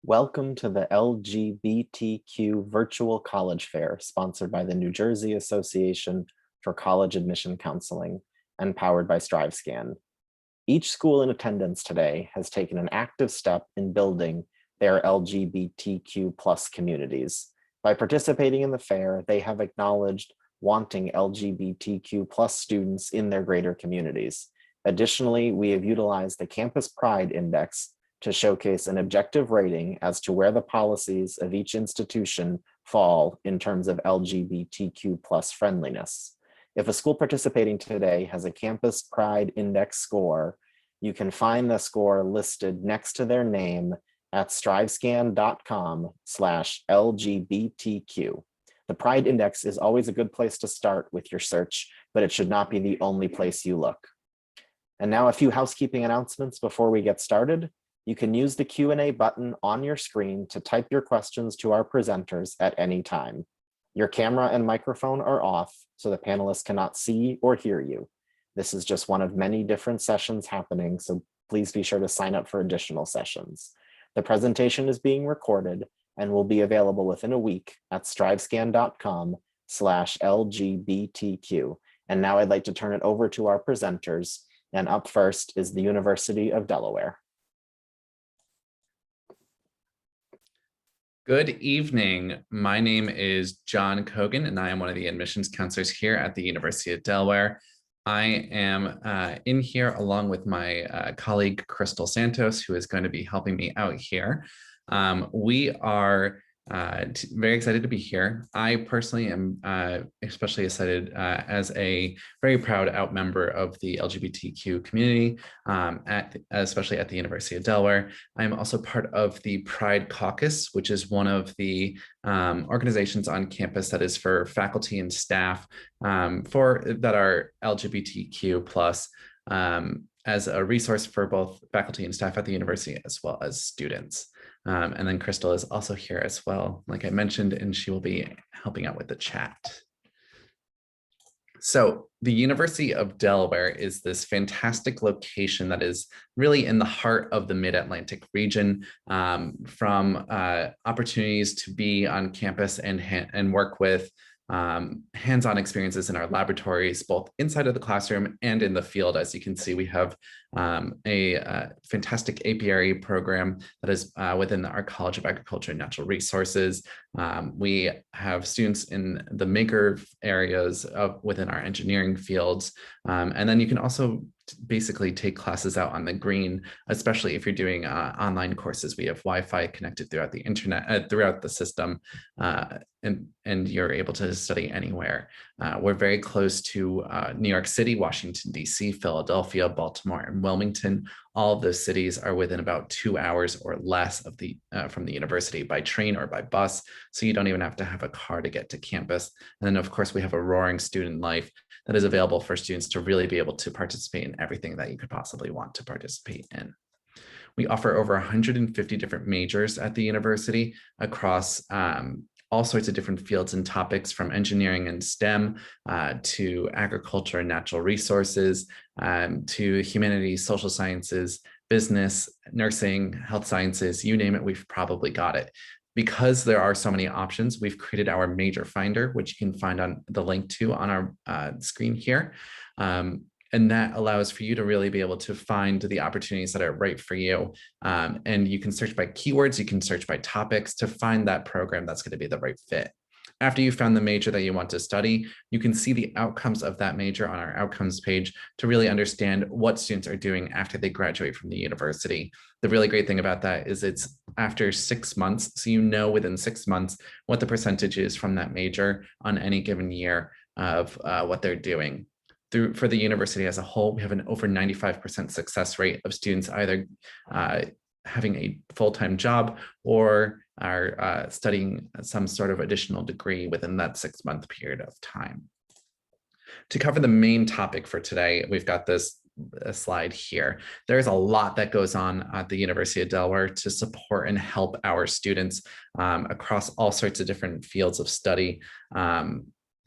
Welcome to the LGBTQ Virtual College Fair, sponsored by the New Jersey Association for College Admission Counseling and powered by StriveScan. Each school in attendance today has taken an active step in building their LGBTQ plus communities. By participating in the fair, they have acknowledged wanting LGBTQ plus students in their greater communities. Additionally, we have utilized the Campus Pride Index to showcase an objective rating as to where the policies of each institution fall in terms of LGBTQ plus friendliness. If a school participating today has a Campus Pride Index score, you can find the score listed next to their name at strivescan.com/LGBTQ. The Pride Index is always a good place to start with your search, but it should not be the only place you look. And now a few housekeeping announcements before we get started. You can use the Q&A button on your screen to type your questions to our presenters at any time. Your camera and microphone are off, so the panelists cannot see or hear you. This is just one of many different sessions happening, so please be sure to sign up for additional sessions. The presentation is being recorded and will be available within a week at strivescan.com/LGBTQ. And now I'd like to turn it over to our presenters. And up first is the University of Delaware. Good evening. My name is John Cogan, and I am one of the admissions counselors here at the University of Delaware. I am in here along with my colleague, Crystal Santos, who is going to be helping me out here. We are very excited to be here. I personally am especially excited as a very proud out member of the LGBTQ community, especially at the University of Delaware. I'm also part of the Pride Caucus, which is one of the organizations on campus that is for faculty and staff that are LGBTQ plus, as a resource for both faculty and staff at the university as well as students. And then Crystal is also here as well, like I mentioned, and she will be helping out with the chat. So the University of Delaware is this fantastic location that is really in the heart of the Mid-Atlantic region, from opportunities to be on campus and work with hands-on experiences in our laboratories, both inside of the classroom and in the field. As you can see, we have a fantastic apiary program that is within our College of Agriculture and Natural Resources. We have students in the maker areas within our engineering fields. And then you can also basically take classes out on the green, especially if you're doing online courses. We have Wi-Fi connected throughout the internet, throughout the system, and you're able to study anywhere. We're very close to New York City, Washington, D.C., Philadelphia, Baltimore, and Wilmington. All of those cities are within about 2 hours or less of from the university by train or by bus, so you don't even have to have a car to get to campus. And then, of course, we have a roaring student life that is available for students to really be able to participate in everything that you could possibly want to participate in. We offer over 150 different majors at the university across all sorts of different fields and topics, from engineering and STEM to agriculture and natural resources, to humanities, social sciences, business, nursing, health sciences, you name it, we've probably got it. Because there are so many options, we've created our major finder, which you can find on the link to on our screen here. And that allows for you to really be able to find the opportunities that are right for you. And you can search by keywords, you can search by topics to find that program that's going to be the right fit. After you found the major that you want to study, you can see the outcomes of that major on our outcomes page to really understand what students are doing after they graduate from the university. The really great thing about that is it's after 6 months, so you know within 6 months what the percentage is from that major on any given year of what they're doing. For the university as a whole, we have an over 95% success rate of students either having a full-time job or are studying some sort of additional degree within that 6-month period of time. To cover the main topic for today, we've got this slide here. There's a lot that goes on at the University of Delaware to support and help our students across all sorts of different fields of study,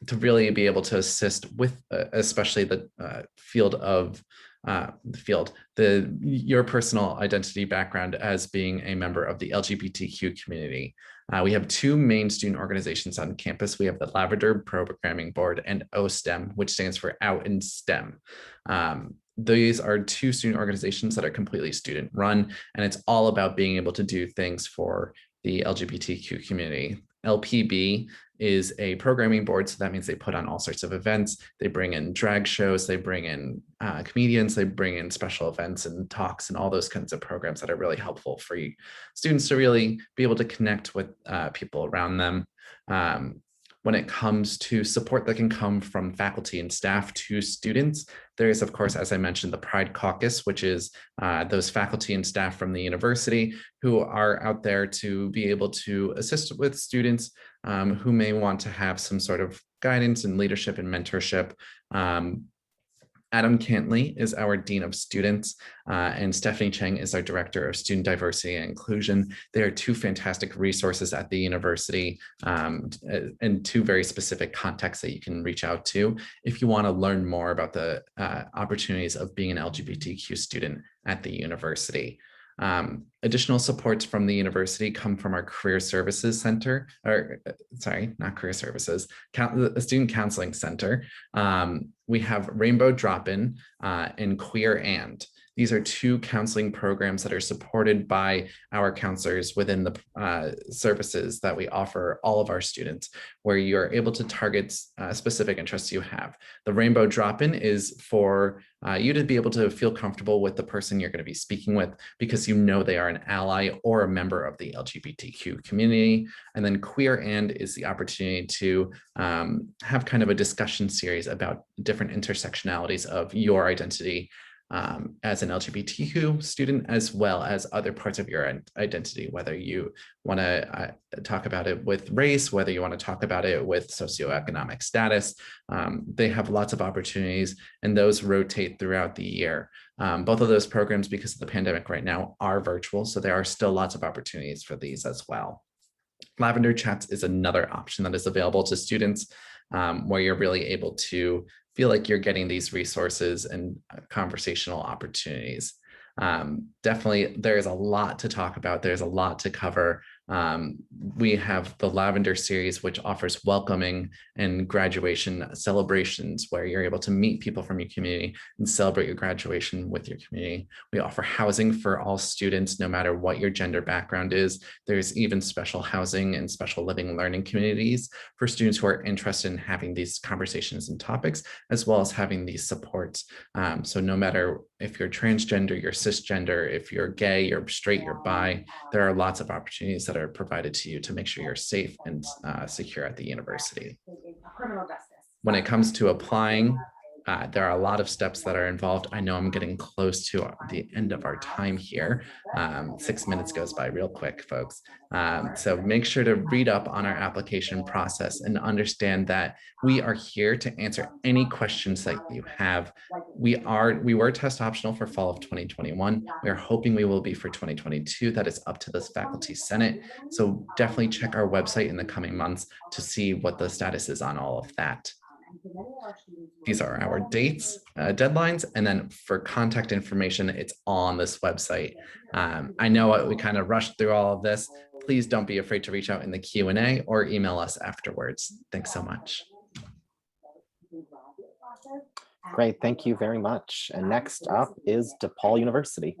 to really be able to assist with especially the field of field, your personal identity background as being a member of the LGBTQ community. We have two main student organizations on campus. We have the Lavender Programming Board and OSTEM, which stands for Out in STEM. These are two student organizations that are completely student run, and it's all about being able to do things for the LGBTQ community. LPB is a programming board, so that means they put on all sorts of events. They bring in drag shows, they bring in comedians, they bring in special events and talks and all those kinds of programs that are really helpful for you students to really be able to connect with people around them. When it comes to support that can come from faculty and staff to students, there is, of course, as I mentioned, the Pride Caucus, which is those faculty and staff from the university who are out there to be able to assist with students who may want to have some sort of guidance and leadership and mentorship. Adam Cantley is our Dean of Students, and Stephanie Cheng is our Director of Student Diversity and Inclusion. They are two fantastic resources at the university and two very specific contexts that you can reach out to if you want to learn more about the opportunities of being an LGBTQ student at the university. Additional supports from the university come from our Career Services Center, or sorry, not Career Services, Student Counseling Center. We have Rainbow Drop-In and Queer And. These are two counseling programs that are supported by our counselors within the services that we offer all of our students, where you're able to target specific interests you have. The Rainbow Drop-In is for you to be able to feel comfortable with the person you're going to be speaking with because you know they are an ally or a member of the LGBTQ community. And then Queer And is the opportunity to have kind of a discussion series about different intersectionalities of your identity as an LGBTQ student, as well as other parts of your identity, whether you want to talk about it with race, whether you want to talk about it with socioeconomic status. They have lots of opportunities, and those rotate throughout the year. Both of those programs, because of the pandemic right now, are virtual, so there are still lots of opportunities for these as well. Lavender Chats is another option that is available to students where you're really able to feel like you're getting these resources and conversational opportunities. Definitely, there's a lot to talk about. There's a lot to cover. We have the Lavender series, which offers welcoming and graduation celebrations where you're able to meet people from your community and celebrate your graduation with your community. We offer housing for all students, no matter what your gender background is. There's even special housing and special living learning communities for students who are interested in having these conversations and topics, as well as having these supports. So no matter if you're transgender, you're cisgender, if you're gay, you're straight, you're bi, there are lots of opportunities that are provided to you to make sure you're safe and secure at the university. When it comes to applying, there are a lot of steps that are involved. I know I'm getting close to the end of our time here. 6 minutes goes by real quick, folks. So make sure to read up on our application process and understand that we are here to answer any questions that you have. We were test optional for fall of 2021. We are hoping we will be for 2022. That is up to this faculty senate. So definitely check our website in the coming months to see what the status is on all of that. These are our dates, deadlines, and then for contact information, it's on this website. I know we kind of rushed through all of this. Please don't be afraid to reach out in the Q&A or email us afterwards. Thanks so much. Great, thank you very much. And next up is DePaul University.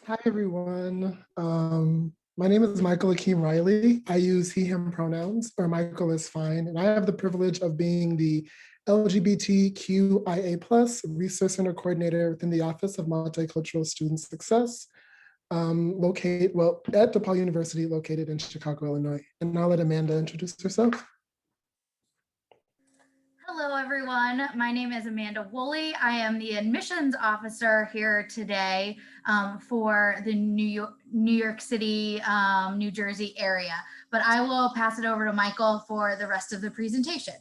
Hi, everyone. My name is Michael Akeem Riley. I use he, him pronouns, or Michael is fine. And I have the privilege of being the LGBTQIA+ Resource Center Coordinator within the Office of Multicultural Student Success, at DePaul University, located in Chicago, Illinois. And I'll let Amanda introduce herself. Hello, everyone. My name is Amanda Woolley. I am the admissions officer here today for the New York City, New Jersey area. But I will pass it over to Michael for the rest of the presentation.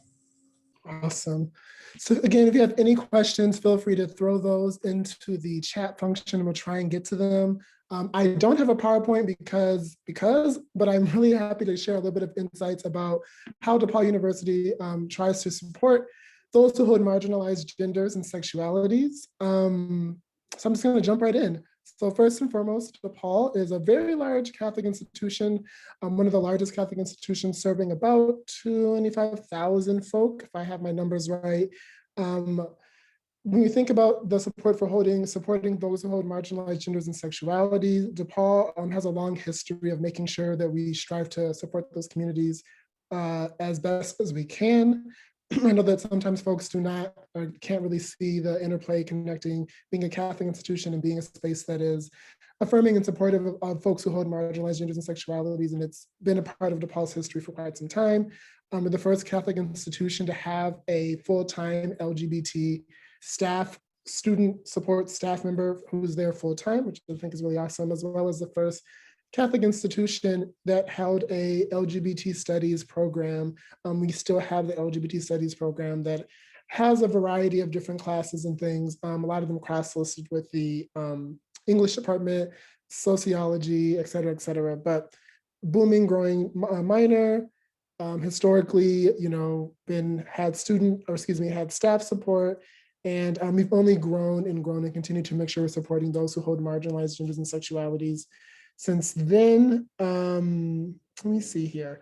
Awesome. So again, if you have any questions, feel free to throw those into the chat function and we'll try and get to them. I don't have a PowerPoint but I'm really happy to share a little bit of insights about how DePaul University tries to support those who hold marginalized genders and sexualities. So I'm just going to jump right in. So first and foremost, DePaul is a very large Catholic institution, one of the largest Catholic institutions, serving about 25,000 folk, if I have my numbers right. When you think about the support for supporting those who hold marginalized genders and sexualities, DePaul has a long history of making sure that we strive to support those communities as best as we can. I know that sometimes folks do not or can't really see the interplay connecting being a Catholic institution and being a space that is affirming and supportive of folks who hold marginalized genders and sexualities. And it's been a part of DePaul's history for quite some time. We're the first Catholic institution to have a full-time LGBT student support staff member who's there full-time, which I think is really awesome, as well as the first Catholic institution that held a LGBT studies program. We still have the LGBT studies program that has a variety of different classes and things, a lot of them cross-listed with the English department, sociology, et cetera, but booming, growing minor, historically, had staff support, and we've only grown and continue to make sure we're supporting those who hold marginalized genders and sexualities. Since then, let me see here.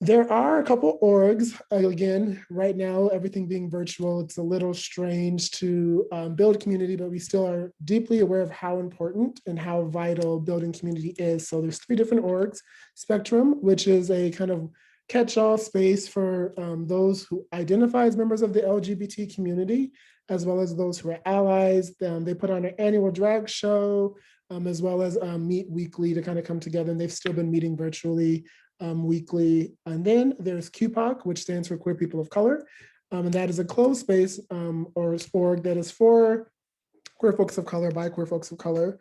There are a couple orgs. Again, right now, everything being virtual, it's a little strange to build community, but we still are deeply aware of how important and how vital building community is. So there's 3 different orgs. Spectrum, which is a kind of catch-all space for those who identify as members of the LGBT community, as well as those who are allies. They put on an annual drag show, as well as meet weekly to kind of come together, and they've still been meeting virtually weekly. And then there's QPOC, which stands for Queer People of Color, and that is a closed space or org that is for queer folks of color, by queer folks of color.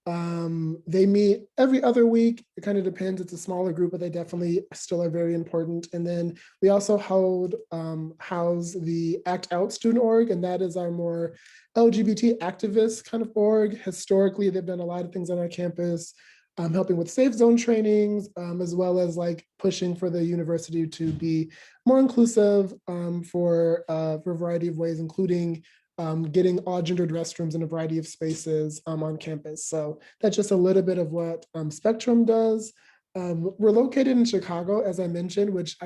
They meet every other week. It kind of depends. It's a smaller group, but they definitely still are very important. And then we also house the Act Out student org, and that is our more LGBT activist kind of org. Historically, they've done a lot of things on our campus, helping with safe zone trainings, as well as like pushing for the university to be more inclusive for a variety of ways, including getting all gendered restrooms in a variety of spaces on campus. So that's just a little bit of what Spectrum does. We're located in Chicago, as I mentioned, which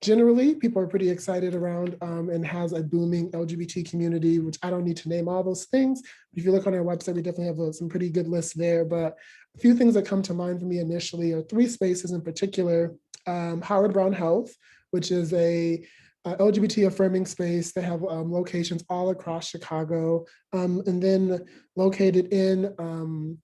generally people are pretty excited around and has a booming LGBT community, which I don't need to name all those things. If you look on our website, we definitely have some pretty good lists there. But a few things that come to mind for me initially are 3 spaces in particular. Howard Brown Health, which is a LGBT affirming space. They have locations all across Chicago, and then located in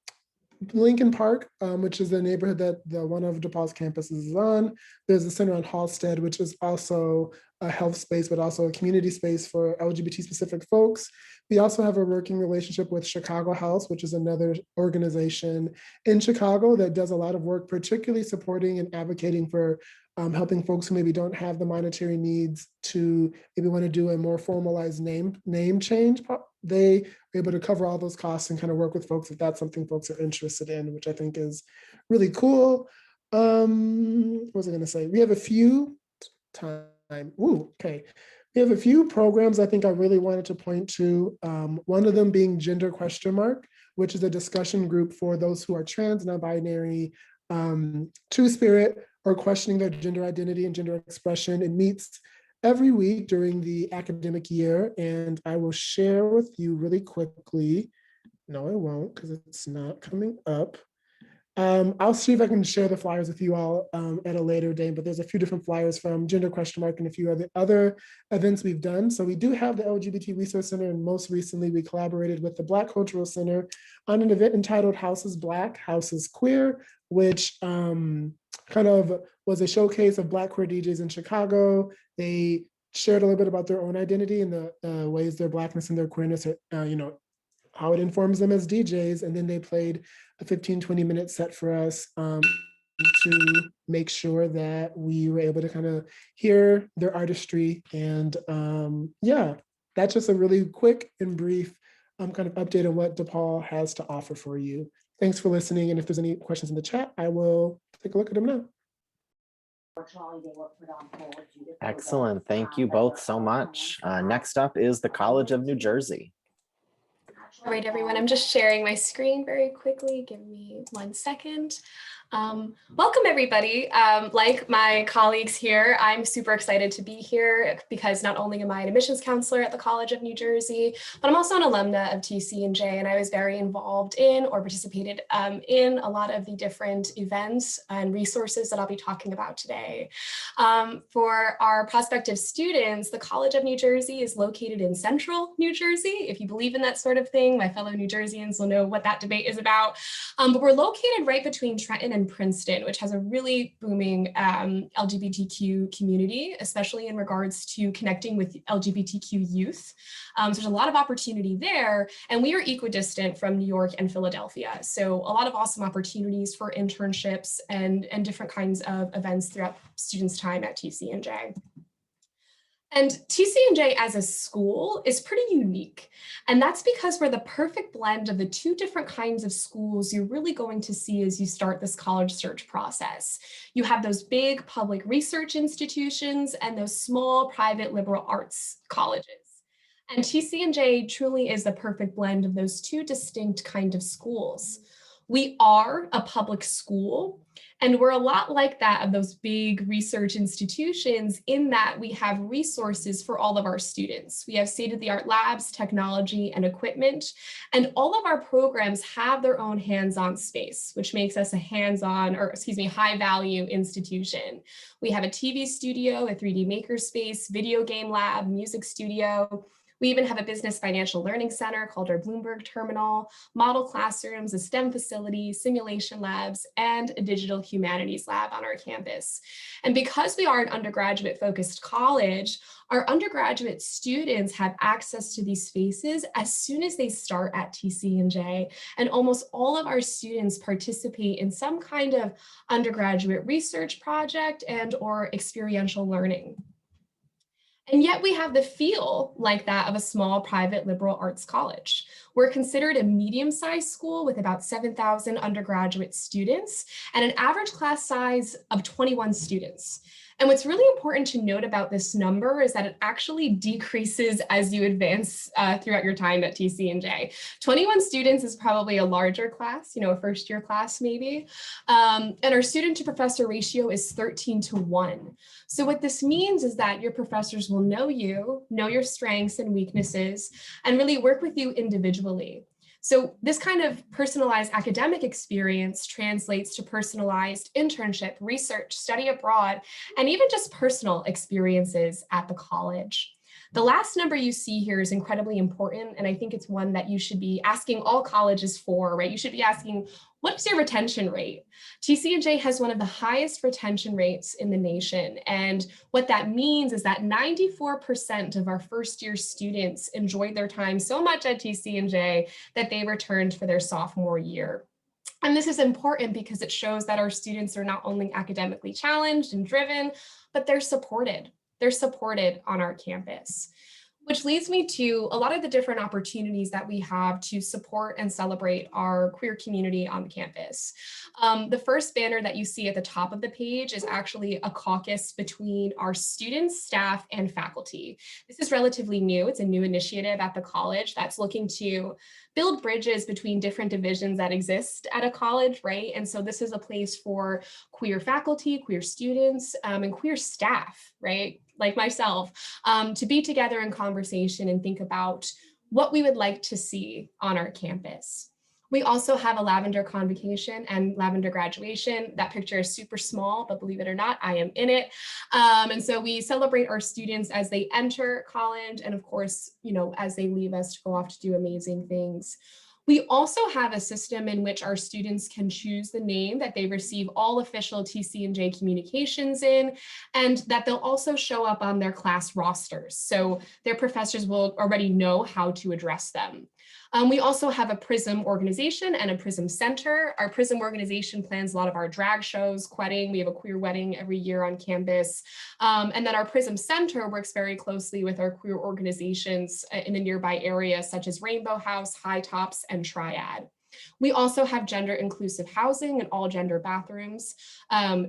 Lincoln Park, which is the neighborhood that one of DePaul's campuses is on. There's a center on Halsted, which is also a health space, but also a community space for LGBT specific folks. We also have a working relationship with Chicago House, which is another organization in Chicago that does a lot of work, particularly supporting and advocating for helping folks who maybe don't have the monetary needs to maybe want to do a more formalized name change. They are able to cover all those costs and kind of work with folks if that's something folks are interested in, which I think is really cool. What was I going to say? We have a few We have a few programs I think I really wanted to point to. One of them being Gender Question Mark, which is a discussion group for those who are trans, non-binary, two-spirit, or questioning their gender identity and gender expression. It meets every week during the academic year, and I will share with you really quickly. No, I won't, because it's not coming up. I'll see if I can share the flyers with you all at a later date, but there's a few different flyers from Gender Question Mark and a few other events we've done. So we do have the LGBT Resource Center, and most recently we collaborated with the Black Cultural Center on an event entitled House is Black, House is Queer, which kind of was a showcase of Black queer DJs in Chicago. They shared a little bit about their own identity and the ways their Blackness and their queerness, how it informs them as DJs. And then they played a 15-20 minute set for us to make sure that we were able to kind of hear their artistry. And yeah, that's just a really quick and brief kind of update on what DePaul has to offer for you. Thanks for listening. And if there's any questions in the chat, I will take a look at them now. Excellent. Thank you both so much. Next up is the College of New Jersey. All right, everyone, I'm just sharing my screen very quickly. Give me 1 second. Welcome, everybody. Like my colleagues here, I'm super excited to be here because not only am I an admissions counselor at the College of New Jersey, but I'm also an alumna of TCNJ, and I was very involved in or participated in a lot of the different events and resources that I'll be talking about today. For our prospective students, the College of New Jersey is located in central New Jersey. If you believe in that sort of thing, my fellow New Jerseyans will know what that debate is about. But we're located right between Trenton and Princeton, which has a really booming LGBTQ community, especially in regards to connecting with LGBTQ youth. So there's a lot of opportunity there, and we are equidistant from New York and Philadelphia. So a lot of awesome opportunities for internships and different kinds of events throughout students' time at TCNJ. And TCNJ as a school is pretty unique. And that's because we're the perfect blend of the two different kinds of schools you're really going to see as you start this college search process. You have those big public research institutions and those small private liberal arts colleges. And TCNJ truly is the perfect blend of those two distinct kind of schools. We are a public school, and we're a lot like that of those big research institutions in that we have resources for all of our students. We have state-of-the-art labs, technology, and equipment, and all of our programs have their own hands-on space, which makes us a high-value institution. We have a TV studio, a 3D makerspace, video game lab, music studio. We even have a business financial learning center called our Bloomberg Terminal, model classrooms, a STEM facility, simulation labs, and a digital humanities lab on our campus. And because we are an undergraduate focused college, our undergraduate students have access to these spaces as soon as they start at TCNJ. And almost all of our students participate in some kind of undergraduate research project and or experiential learning. And yet we have the feel like that of a small private liberal arts college. We're considered a medium-sized school with about 7,000 undergraduate students and an average class size of 21 students. And what's really important to note about this number is that it actually decreases as you advance throughout your time at TCNJ. 21 students is probably a larger class, a first-year class maybe. And our student-to-professor ratio is 13:1. So what this means is that your professors will know you, know your strengths and weaknesses, and really work with you individually. So this kind of personalized academic experience translates to personalized internship, research, study abroad, and even just personal experiences at the college. The last number you see here is incredibly important, and I think it's one that you should be asking all colleges for, right? You should be asking, what's your retention rate? TCNJ has one of the highest retention rates in the nation, and what that means is that 94% of our first-year students enjoyed their time so much at TCNJ that they returned for their sophomore year. And this is important because it shows that our students are not only academically challenged and driven, but they're supported. They're supported on our campus, which leads me to a lot of the different opportunities that we have to support and celebrate our queer community on campus. The first banner that you see at the top of the page is actually a caucus between our students, staff, and faculty. This is relatively new. It's a new initiative at the college that's looking to build bridges between different divisions that exist at a college, right? And so this is a place for queer faculty, queer students, and queer staff, right? Like myself, to be together in conversation and think about what we would like to see on our campus. We also have a lavender convocation and lavender graduation. That picture is super small, but believe it or not, I am in it. And so we celebrate our students as they enter college and of course, as they leave us to go off to do amazing things. We also have a system in which our students can choose the name that they receive all official TCNJ communications in, and that they'll also show up on their class rosters. So their professors will already know how to address them. We also have a PRISM organization and a PRISM center. Our PRISM organization plans a lot of our drag shows, wedding. We have a queer wedding every year on campus. And then our PRISM center works very closely with our queer organizations in the nearby area, such as Rainbow House, High Tops, and Triad. We also have gender inclusive housing and all gender bathrooms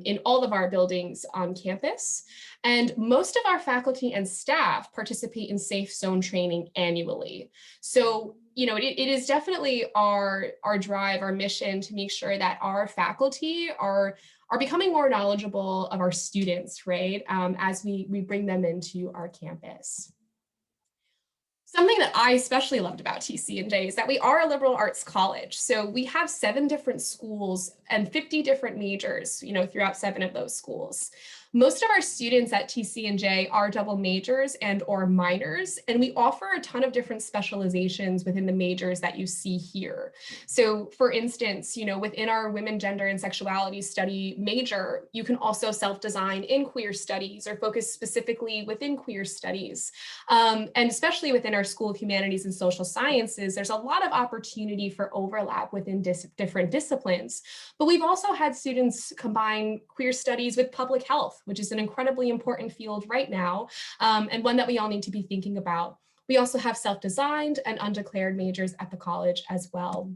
in all of our buildings on campus. And most of our faculty and staff participate in safe zone training annually. So, you know, it is definitely our drive, our mission to make sure that our faculty are becoming more knowledgeable of our students, right? As we bring them into our campus. Something that I especially loved about TCNJ is that we are a liberal arts college. So we have 7 different schools and 50 different majors, you know, throughout 7 of those schools. Most of our students at TCNJ are double majors and or minors, and we offer a ton of different specializations within the majors that you see here. So for instance, you know, within our women, gender, and sexuality study major, you can also self-design in queer studies or focus specifically within queer studies. And especially within our School of Humanities and Social Sciences, there's a lot of opportunity for overlap within different disciplines. But we've also had students combine queer studies with public health, which is an incredibly important field right now, and one that we all need to be thinking about. We also have self-designed and undeclared majors at the college as well.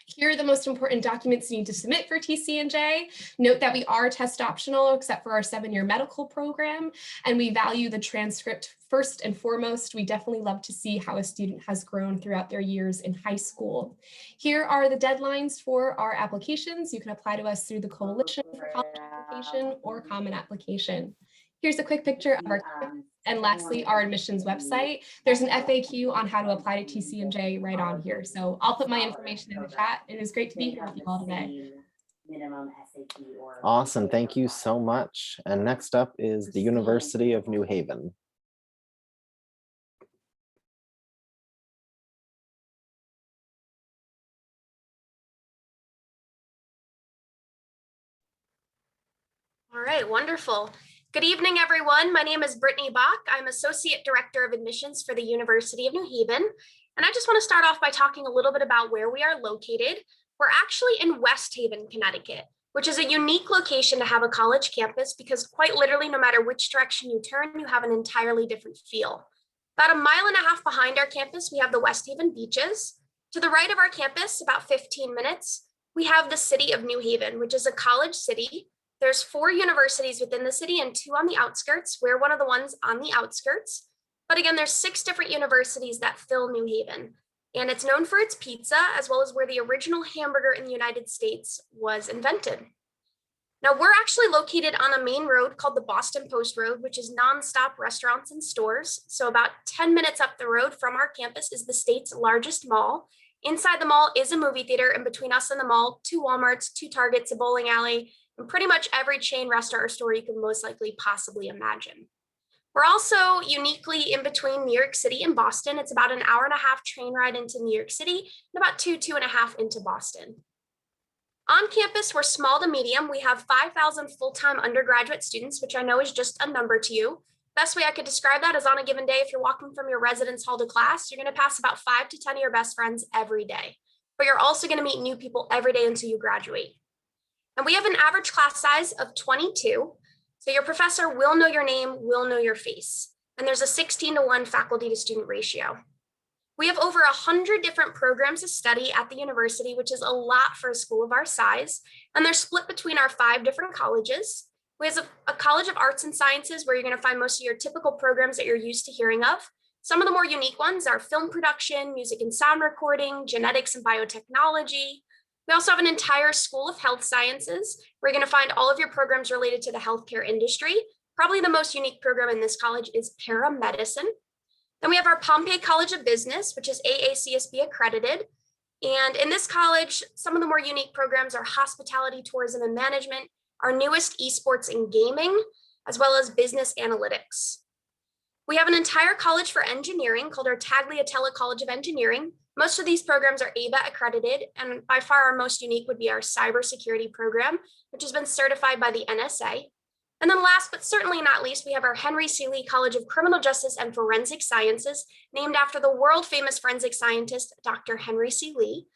Here are the most important documents you need to submit for TCNJ. Note that we are test optional except for our 7-year medical program, and we value the transcript first and foremost. We definitely love to see how a student has grown throughout their years in high school. Here are the deadlines for our applications. You can apply to us through the Coalition for College Application or Common Application. Here's a quick picture of our campus. And lastly, our admissions website. There's an FAQ on how to apply to TCNJ right on here. So I'll put my information in the chat. It is great to be here with you all today. Awesome, thank you so much. And next up is the University of New Haven. All right, wonderful. Good evening, everyone. My name is Brittany Bach. I'm Associate Director of Admissions for the University of New Haven. And I just want to start off by talking a little bit about where we are located. We're actually in West Haven, Connecticut, which is a unique location to have a college campus because quite literally, no matter which direction you turn, you have an entirely different feel. About 1.5 miles behind our campus, we have the West Haven beaches. To the right of our campus, about 15 minutes, we have the city of New Haven, which is a college city. There's 4 universities within the city and 2 on the outskirts. We're one of the ones on the outskirts. But again, there's 6 different universities that fill New Haven. And it's known for its pizza, as well as where the original hamburger in the United States was invented. Now, we're actually located on a main road called the Boston Post Road, which is nonstop restaurants and stores. So about 10 minutes up the road from our campus is the state's largest mall. Inside the mall is a movie theater, and between us and the mall, 2 Walmarts, 2 Targets, a bowling alley, and pretty much every chain restaurant or store you can most likely possibly imagine. We're also uniquely in between New York City and Boston. It's about an 1.5 hour train ride into New York City and about 2.5 into Boston. On campus, we're small to medium. We have 5,000 full-time undergraduate students, which I know is just a number to you. Best way I could describe that is on a given day, if you're walking from your residence hall to class, you're going to pass about 5 to 10 of your best friends every day. But you're also going to meet new people every day until you graduate. And we have an average class size of 22. So your professor will know your name, will know your face. And there's a 16:1 faculty to student ratio. We have over 100 different programs of study at the university, which is a lot for a school of our size. And they're split between our 5 different colleges. We have a College of Arts and Sciences where you're going to find most of your typical programs that you're used to hearing of. Some of the more unique ones are film production, music and sound recording, genetics and biotechnology. We also have an entire School of Health Sciences where you're going to find all of your programs related to the healthcare industry. Probably the most unique program in this college is paramedicine. Then we have our Pompey College of Business, which is AACSB accredited. And in this college, some of the more unique programs are hospitality, tourism, and management, our newest esports and gaming, as well as business analytics. We have an entire college for engineering called our Tagliatella College of Engineering. Most of these programs are ABA accredited, and by far our most unique would be our cybersecurity program, which has been certified by the NSA. And then last but certainly not least, we have our Henry C. Lee College of Criminal Justice and Forensic Sciences, named after the world famous forensic scientist, Dr. Henry C. Lee.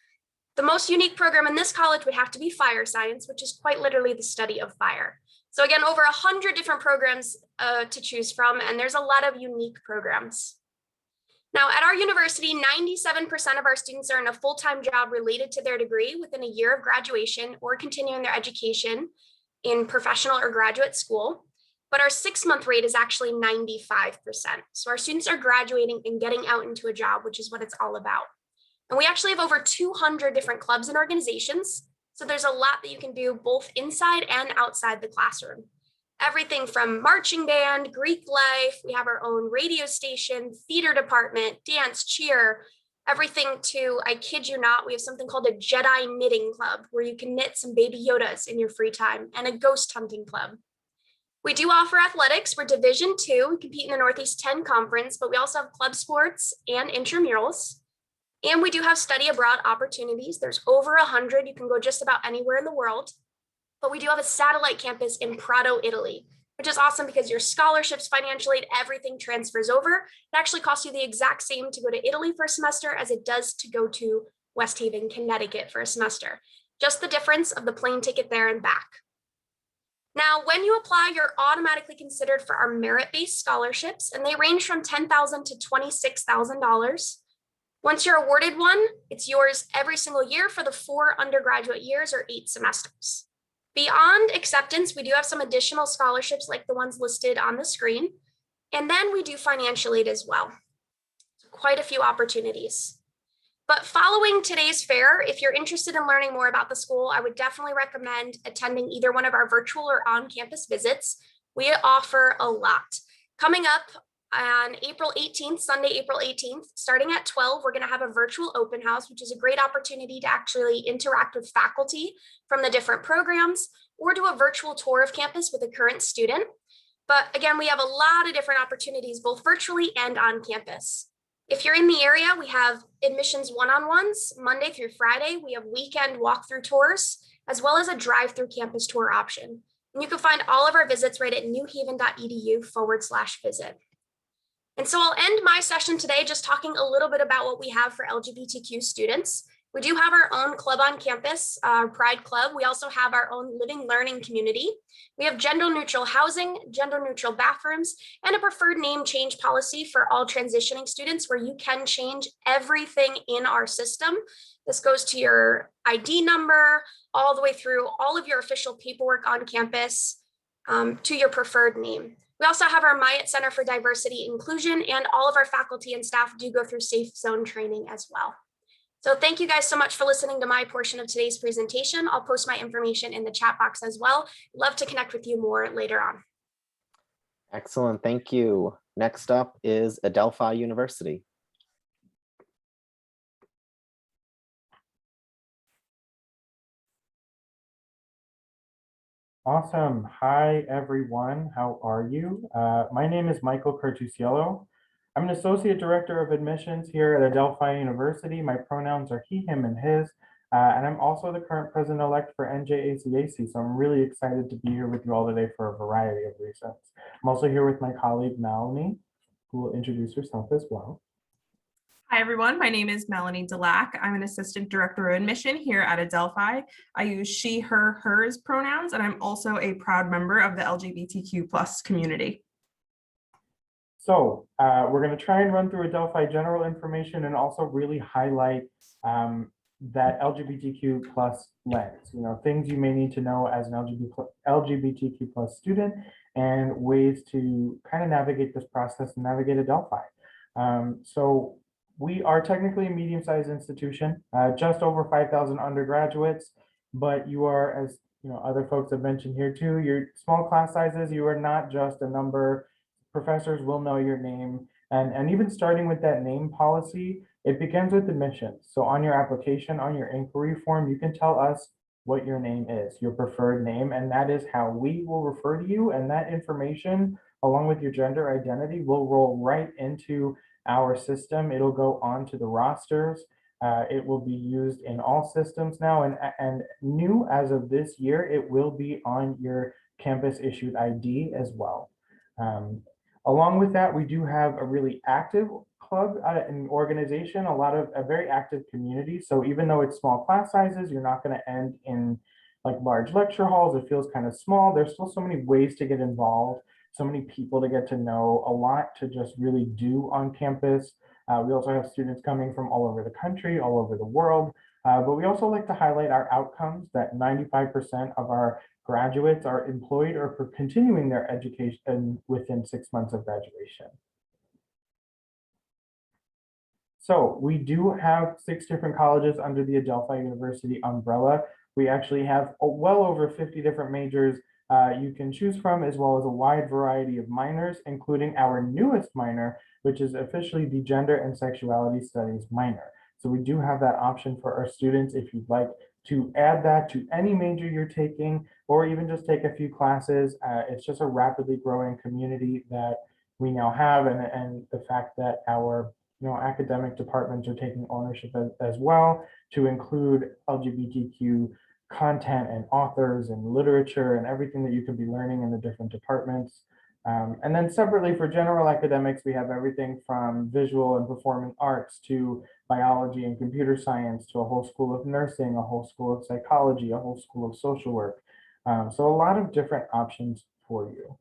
The most unique program in this college would have to be fire science, which is quite literally the study of fire. So again, over 100 different programs to choose from, and there's a lot of unique programs. Now, at our university, 97% of our students are in a full-time job related to their degree within a year of graduation or continuing their education in professional or graduate school. But our 6-month rate is actually 95%. So our students are graduating and getting out into a job, which is what it's all about. And we actually have over 200 different clubs and organizations. So there's a lot that you can do both inside and outside the classroom. Everything from marching band, Greek life, we have our own radio station, theater department, dance, cheer, everything to, I kid you not, we have something called a Jedi knitting club where you can knit some baby Yodas in your free time, and a ghost hunting club. We do offer athletics. We're Division II. We compete in the Northeast 10 Conference, but we also have club sports and intramurals. And we do have study abroad opportunities. There's over 100. You can go just about anywhere in the world. But we do have a satellite campus in Prato, Italy, which is awesome because your scholarships, financial aid, everything transfers over. It actually costs you the exact same to go to Italy for a semester as it does to go to West Haven, Connecticut for a semester. Just the difference of the plane ticket there and back. Now, when you apply, you're automatically considered for our merit-based scholarships, and they range from $10,000 to $26,000. Once you're awarded one, it's yours every single year for the 4 undergraduate years or 8 semesters. Beyond acceptance, we do have some additional scholarships like the ones listed on the screen. And then we do financial aid as well. So quite a few opportunities. But following today's fair, if you're interested in learning more about the school, I would definitely recommend attending either one of our virtual or on-campus visits. We offer a lot. Coming up on April 18th, Sunday, April 18th, starting at 12, we're going to have a virtual open house, which is a great opportunity to actually interact with faculty from the different programs or do a virtual tour of campus with a current student. But again, we have a lot of different opportunities, both virtually and on campus. If you're in the area, we have admissions one-on-ones Monday through Friday. We have weekend walkthrough tours, as well as a drive-through campus tour option. And you can find all of our visits right at newhaven.edu/visit. And so I'll end my session today just talking a little bit about what we have for LGBTQ students. We do have our own club on campus, our Pride Club. We also have our own living learning community. We have gender neutral housing, gender neutral bathrooms, and a preferred name change policy for all transitioning students where you can change everything in our system. This goes to your ID number, all the way through all of your official paperwork on campus to your preferred name. We also have our Myatt Center for Diversity Inclusion, and all of our faculty and staff do go through safe zone training as well. So thank you guys so much for listening to my portion of today's presentation. I'll post my information in the chat box as well. Love to connect with you more later on. Excellent, thank you. Next up is Adelphi University. Awesome. Hi, everyone. How are you? My name is Michael Curtusiello. I'm an Associate Director of Admissions here at Adelphi University. My pronouns are he, him, and his. And I'm also the current president-elect for NJACAC. So I'm really excited to be here with you all today for a variety of reasons. I'm also here with my colleague, Melanie, who will introduce herself as well. Hi, everyone. My name is Melanie Delac. I'm an Assistant Director of Admission here at Adelphi. I use she, her, hers pronouns, and I'm also a proud member of the LGBTQ+ community. So we're going to try and run through Adelphi general information and also really highlight that LGBTQ+ lens, things you may need to know as an LGBTQ+ student and ways to kind of navigate this process and navigate Adelphi. So we are technically a medium-sized institution, just over 5,000 undergraduates, but you are, as other folks have mentioned here too, your small class sizes, you are not just a number. Professors will know your name, and even starting with that name policy, it begins with admissions. So on your application, on your inquiry form, you can tell us what your name is, your preferred name, and that is how we will refer to you. And that information, along with your gender identity, will roll right into our system. It'll go onto the rosters. It will be used in all systems now, and new as of this year, it will be on your campus issued ID as well. Along with that, we do have a really active club and organization, a very active community. So even though it's small class sizes, you're not going to end in like large lecture halls. It feels kind of small. There's still so many ways to get involved, so many people to get to know, a lot to just really do on campus. We also have students coming from all over the country, all over the world. But we also like to highlight our outcomes, that 95% of our graduates are employed or continuing their education within 6 months of graduation. So we do have 6 different colleges under the Adelphi University umbrella. We actually have well over 50 different majors you can choose from, as well as a wide variety of minors, including our newest minor, which is officially the Gender and Sexuality Studies minor. So we do have that option for our students if you'd like to add that to any major you're taking, or even just take a few classes. It's just a rapidly growing community that we now have, and the fact that our academic departments are taking ownership as well to include LGBTQ content and authors and literature and everything that you could be learning in the different departments. And then separately for general academics, we have everything from visual and performing arts to biology and computer science to a whole school of nursing, a whole school of psychology, a whole school of social work. So a lot of different options for you.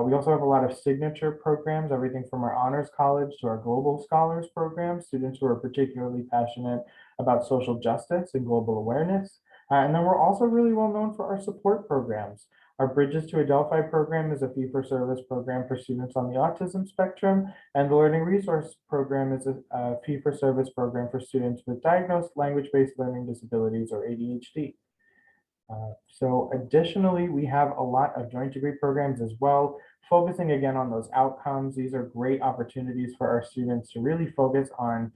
We also have a lot of signature programs, everything from our honors college to our global scholars program, students who are particularly passionate about social justice and global awareness. And then we're also really well known for our support programs. Our Bridges to Adelphi program is a fee-for-service program for students on the autism spectrum, and the Learning Resource program is a fee-for-service program for students with diagnosed language-based learning disabilities or ADHD. So additionally, we have a lot of joint degree programs as well, focusing again on those outcomes. These are great opportunities for our students to really focus on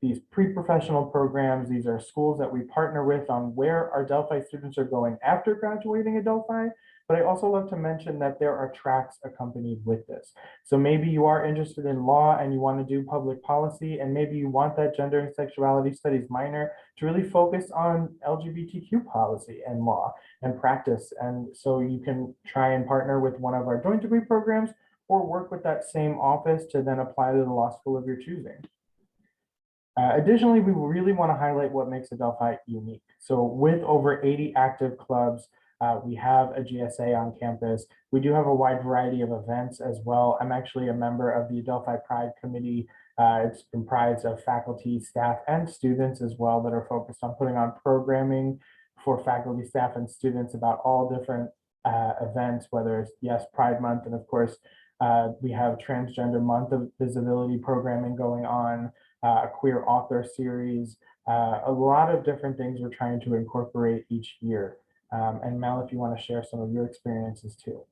these pre-professional programs. These are schools that we partner with on where our Adelphi students are going after graduating Adelphi. But I also love to mention that there are tracks accompanied with this. So maybe you are interested in law and you want to do public policy, and maybe you want that gender and sexuality studies minor to really focus on LGBTQ policy and law and practice. And so you can try and partner with one of our joint degree programs or work with that same office to then apply to the law school of your choosing. Additionally, we really want to highlight what makes Adelphi unique. So with over 80 active clubs, we have a GSA on campus. We do have a wide variety of events as well. I'm actually a member of the Adelphi Pride Committee. It's comprised of faculty, staff, and students as well that are focused on putting on programming for faculty, staff, and students about all different events, whether it's, yes, Pride Month, and of course, we have Transgender Month of Visibility programming going on, a queer author series, a lot of different things we're trying to incorporate each year. And Mel, if you want to share some of your experiences too.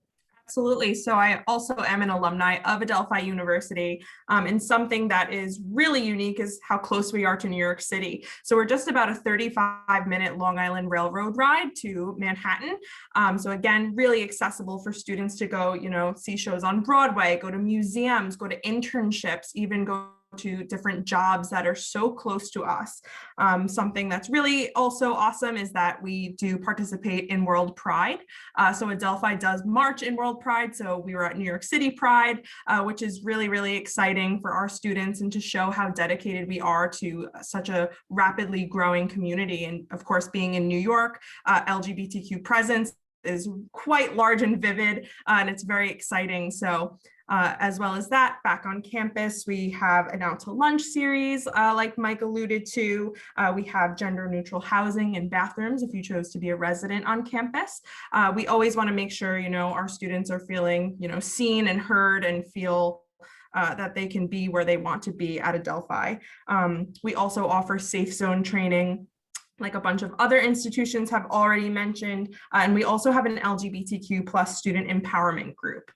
Absolutely. So I also am an alumni of Adelphi University, and something that is really unique is how close we are to New York City. So we're just about a 35-minute Long Island Railroad ride to Manhattan. So again, really accessible for students to go, see shows on Broadway, go to museums, go to internships, even go to different jobs that are so close to us. Something that's really also awesome is that we do participate in World Pride. So Adelphi does march in World Pride. So we were at New York City Pride, which is really, really exciting for our students and to show how dedicated we are to such a rapidly growing community. And of course, being in New York, LGBTQ presence is quite large and vivid, and it's very exciting. So as well as that, back on campus, we have an Out to Lunch series, like Mike alluded to. We have gender neutral housing and bathrooms if you chose to be a resident on campus. We always want to make sure, our students are feeling, seen and heard and feel that they can be where they want to be at Adelphi. We also offer safe zone training, like a bunch of other institutions have already mentioned. And we also have an LGBTQ plus student empowerment group.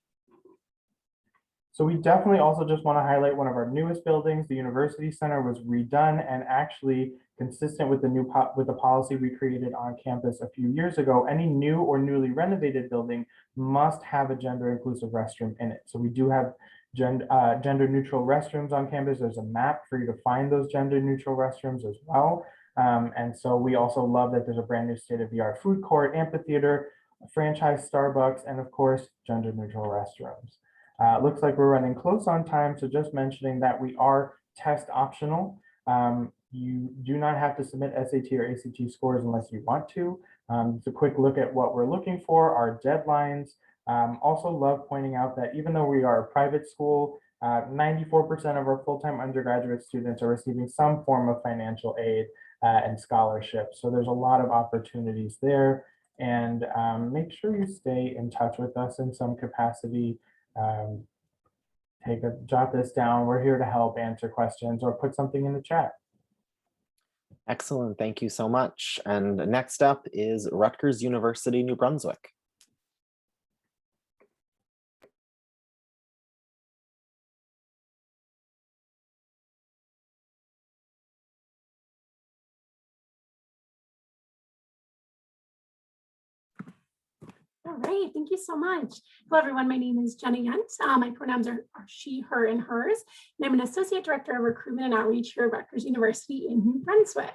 So we definitely also just want to highlight one of our newest buildings. The University Center was redone and actually consistent with the policy we created on campus a few years ago. Any new or newly renovated building must have a gender inclusive restroom in it. So we do have gender neutral restrooms on campus. There's a map for you to find those gender neutral restrooms as well. And so we also love that there's a brand new state-of-the-art food court, amphitheater, franchise Starbucks, and of course, gender neutral restrooms. Looks like we're running close on time, so just mentioning that we are test optional. You do not have to submit SAT or ACT scores unless you want to. It's a quick look at what we're looking for, our deadlines. Also love pointing out that even though we are a private school, 94% of our full-time undergraduate students are receiving some form of financial aid and scholarship. So there's a lot of opportunities there. And make sure you stay in touch with us in some capacity. Jot this down. We're here to help answer questions or put something in the chat. Excellent, thank you so much. And next up is Rutgers University, New Brunswick. All right, thank you so much. Hello, everyone. My name is Jenna Yent. My pronouns are she, her, and hers. And I'm an Associate Director of Recruitment and Outreach here at Rutgers University in New Brunswick.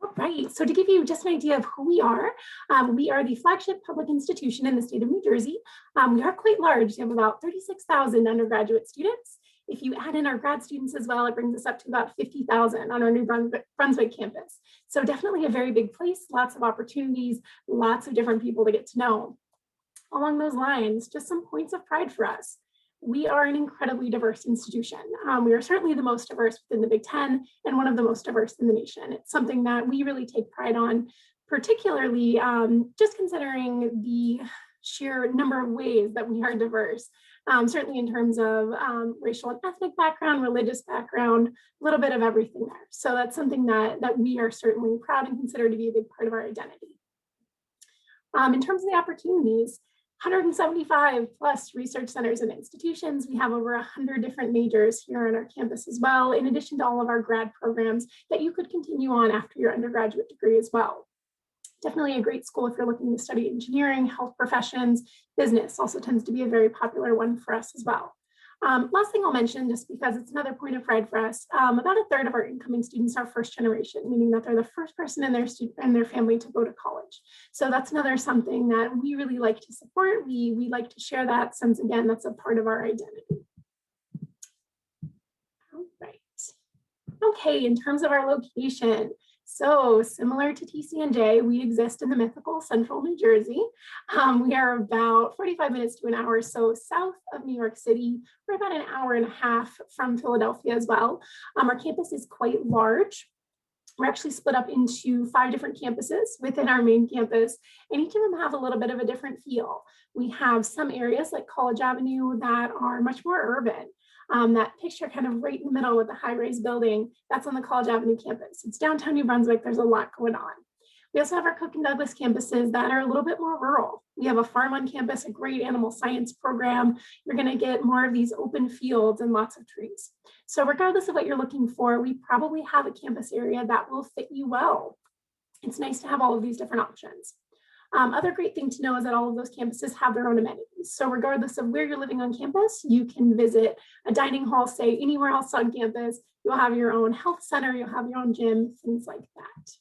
All right, so to give you just an idea of who we are the flagship public institution in the state of New Jersey. We are quite large. We have about 36,000 undergraduate students. If you add in our grad students as well, it brings us up to about 50,000 on our New Brunswick campus. So definitely a very big place, lots of opportunities, lots of different people to get to know. Along those lines, just some points of pride for us. We are an incredibly diverse institution. We are certainly the most diverse within the Big Ten and one of the most diverse in the nation. It's something that we really take pride on, particularly just considering the sheer number of ways that we are diverse. Certainly in terms of racial and ethnic background, religious background, a little bit of everything there. So that's something that we are certainly proud and consider to be a big part of our identity. In terms of the opportunities, 175 plus research centers and institutions. We have over 100 different majors here on our campus as well, in addition to all of our grad programs that you could continue on after your undergraduate degree as well. Definitely a great school if you're looking to study engineering, health professions, business also tends to be a very popular one for us as well. Last thing I'll mention, just because it's another point of pride for us, about a third of our incoming students are first generation, meaning that they're the first person in their family to go to college. So that's another something that we really like to support. We like to share that since, again, that's a part of our identity. All right. Okay, in terms of our location, so similar to TCNJ, we exist in the mythical central New Jersey. We are about 45 minutes to an hour so south of New York City. We're about an hour and a half from Philadelphia as well. Our campus is quite large. We're actually split up into 5 different campuses within our main campus, and each of them have a little bit of a different feel. We have some areas like College Avenue that are much more urban. That picture kind of right in the middle with the high-rise building, that's on the College Avenue campus. It's downtown New Brunswick, there's a lot going on. We also have our Cook and Douglas campuses that are a little bit more rural. We have a farm on campus, a great animal science program. You're gonna get more of these open fields and lots of trees. So regardless of what you're looking for, we probably have a campus area that will fit you well. It's nice to have all of these different options. Other great thing to know is that all of those campuses have their own amenities. So regardless of where you're living on campus, you can visit a dining hall, say anywhere else on campus. You'll have your own health center, you'll have your own gym, things like that.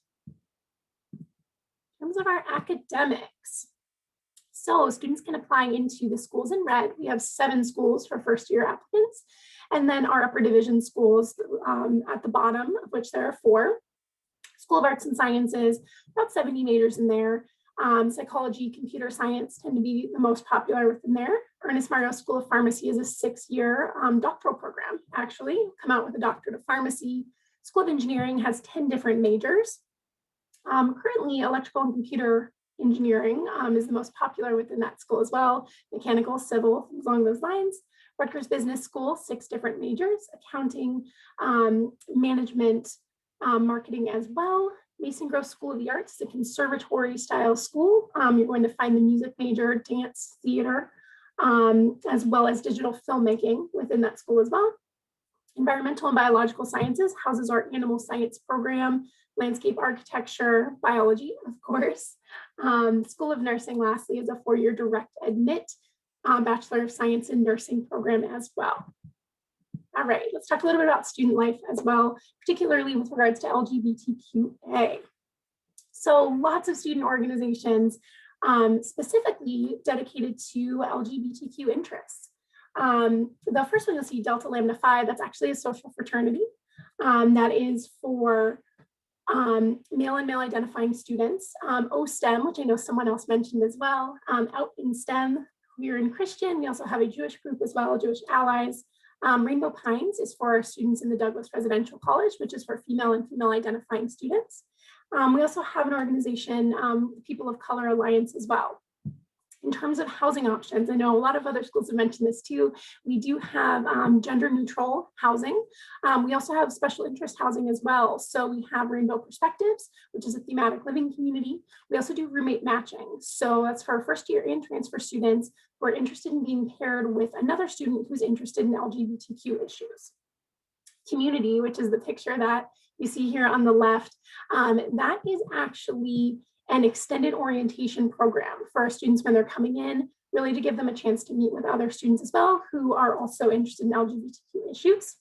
In terms of our academics, so students can apply into the schools in red. We have 7 schools for first year applicants, and then our upper division schools at the bottom, of which there are 4. School of Arts and Sciences, about 70 majors in there. Psychology, computer science tend to be the most popular within there. Ernest Margot School of Pharmacy is a 6-year doctoral program, actually. Come out with a doctorate of pharmacy. School of Engineering has 10 different majors. Currently, electrical and computer engineering is the most popular within that school as well. Mechanical, civil, things along those lines. Rutgers Business School, 6 different majors. Accounting, management, marketing as well. Mason Grove School of the Arts is a conservatory style school. You're going to find the music major, dance, theater, as well as digital filmmaking within that school as well. Environmental and Biological Sciences houses our animal science program, landscape architecture, biology, of course. School of Nursing, lastly, is a 4-year direct admit Bachelor of Science in Nursing program as well. All right, let's talk a little bit about student life as well, particularly with regards to LGBTQA. So lots of student organizations specifically dedicated to LGBTQ interests. The first one you'll see, Delta Lambda Phi, that's actually a social fraternity that is for male and male identifying students. OSTEM, which I know someone else mentioned as well. Out in STEM, we're in Christian. We also have a Jewish group as well, Jewish Allies. Rainbow Pines is for our students in the Douglas Residential College, which is for female and female identifying students. We also have an organization, People of Color Alliance as well. In terms of housing options, I know a lot of other schools have mentioned this too. We do have gender neutral housing. We also have special interest housing as well. So we have Rainbow Perspectives, which is a thematic living community. We also do roommate matching. So that's for first year and transfer students who are interested in being paired with another student who's interested in LGBTQ issues. Community, which is the picture that you see here on the left, that is actually an extended orientation program for our students when they're coming in, really to give them a chance to meet with other students as well who are also interested in LGBTQ issues.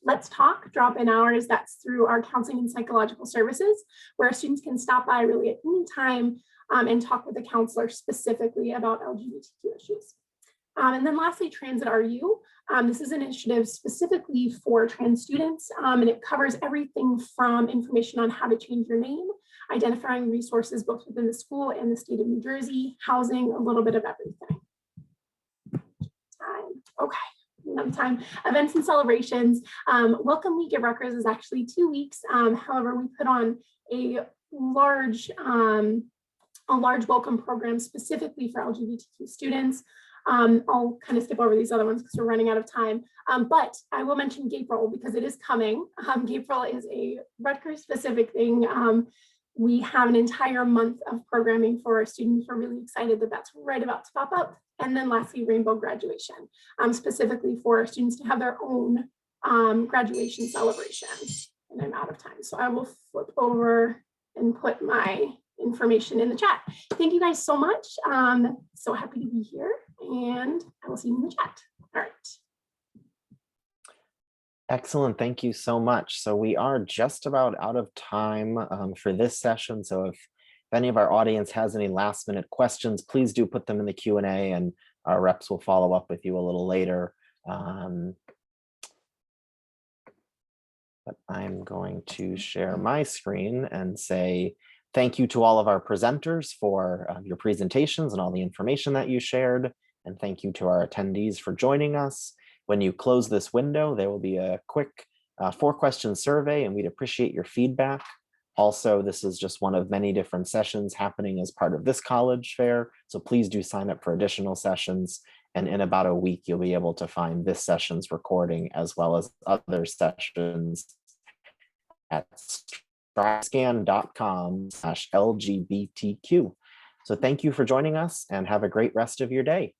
Let's Talk drop-in hours, that's through our counseling and psychological services, where students can stop by really at any time and talk with a counselor specifically about LGBTQ issues. And then lastly, Transit RU. This is an initiative specifically for trans students, and it covers everything from information on how to change your name, identifying resources both within the school and the state of New Jersey, housing, a little bit of everything. Time. Events and celebrations. Welcome Week at Rutgers is actually 2 weeks. However, we put on a large welcome program specifically for LGBTQ students. I'll kind of skip over these other ones because we're running out of time. But I will mention Gapril because it is coming. Gapril is a Rutgers specific thing. We have an entire month of programming for our students. We're really excited that that's right about to pop up. And then lastly, Rainbow Graduation, specifically for our students to have their own graduation celebration. And I'm out of time. So I will flip over and put my information in the chat. Thank you guys so much. So happy to be here and I will see you in the chat. All right. Excellent. Thank you so much. So we are just about out of time for this session. So if any of our audience has any last minute questions, please do put them in the Q&A and our reps will follow up with you a little later. But I'm going to share my screen and say thank you to all of our presenters for your presentations and all the information that you shared. And thank you to our attendees for joining us. When you close this window, there will be a quick 4-question survey and we'd appreciate your feedback. Also, this is just one of many different sessions happening as part of this college fair. So please do sign up for additional sessions. And in about a week, you'll be able to find this session's recording as well as other sessions at strivescan.com/LGBTQ. So thank you for joining us and have a great rest of your day.